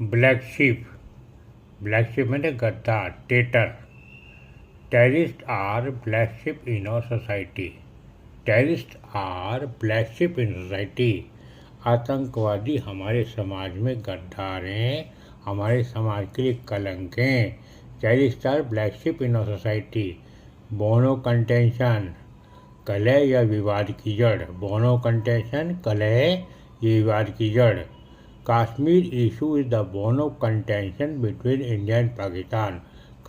Black sheep, black sheep मैंने गद्दा, traitor. Terrorist are black sheep in our society, terrorist are black sheep in society. आतंकवादी हमारे समाज में गद्दार हैं, हमारे समाज के लिए कलंक हैं। Terrorist are black sheep in our society. Bone of contention, कलह या विवाद की जड़। बोनो कंटेंशन, कलह या विवाद की जड़। Kashmir issue is the bone of contention between India and Pakistan.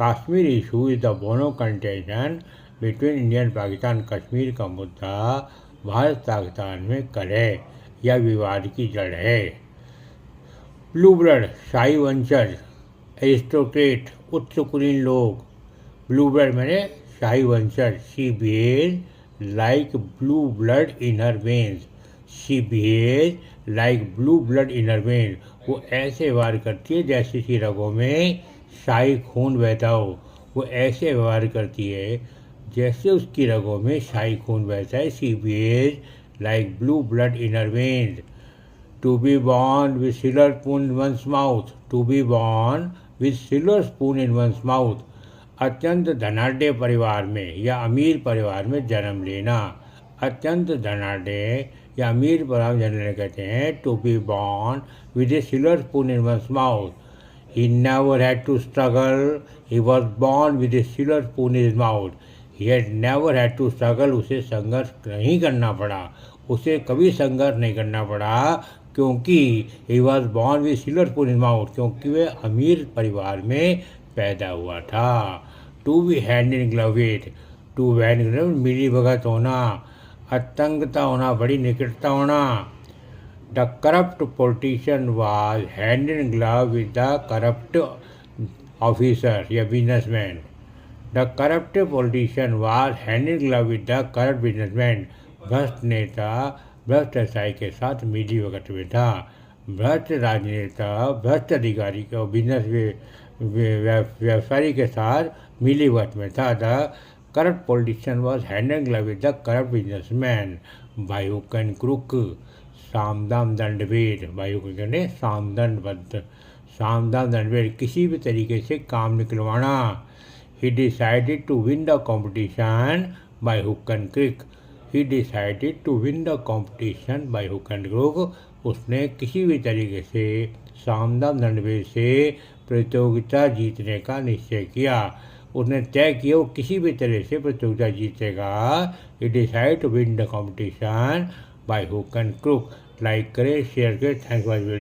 Kashmir issue is the bone of contention between India and Pakistan. Kashmir का मुद्दा भारत पाकिस्तान में कलह या विवाद की जड़ है। ब्लू ब्लड, शाही वंशज, एरिस्टोक्रेट, उच्च कुलीन लोग। ब्लू ब्लड मैंने शाही वंशज। She behave like blue blood in her veins. She behave like blue blood in her veins. वो ऐसे व्यवहार करती है जैसे कि रगों में शाही खून बहता हो। वो ऐसे व्यवहार करती है जैसे उसकी रगों में शाही खून बहता है। She behave like blue blood in her veins. To be born with silver spoon in one's mouth. To be born with silver spoon in one's mouth. अत्यंत धनाढ़ परिवार में या अमीर परिवार में जन्म लेना। अत्यंत धनाढ़ या अमीर परिवार में जन्म लेना कहते हैं to be born with a silver spoon in one's mouth. He never had to struggle, he was born with a silver spoon in his mouth. He had never had to struggle, उसे संघर्ष नहीं करना पड़ा, उसे कभी संघर्ष नहीं करना पड़ा क्योंकि he was born with silver spoon in mouth, क्योंकि वह अमीर परिवार में पैदा हुआ था। To be hand in glove with, to hand in glove मिली भगत होना, आतंकता होना, बड़ी निकटता होना। The corrupt politician was hand in glove with the corrupt officer या businessman. The corrupt politician was hand in glove with the corrupt businessman. भ्रष्ट नेता भ्रष्ट व्यवसायी के साथ मिली भगत में था। भ्रष्ट राजनेता भ्रष्ट अधिकारी के बिजनेस व्यवसायी के साथ मिली भगत में था। The corrupt politician was hand in glove with the corrupt businessman. By hook and crook, सामदाम दंडभेद। बाय हुक ने सामदाम दंडभेद, किसी भी तरीके से काम निकलवाना। He decided to win the competition by hook and crook. He decided to win the competition by hook and crook. उसने किसी भी तरीके से सामदाम दंडभेद से प्रतियोगिता जीतने का निश्चय किया। उसने तय किया वो किसी भी तरह से प्रतियोगिता जीतेगा। He decide to win the competition by hook and crook. Like करें, शेयर करें। Thanks for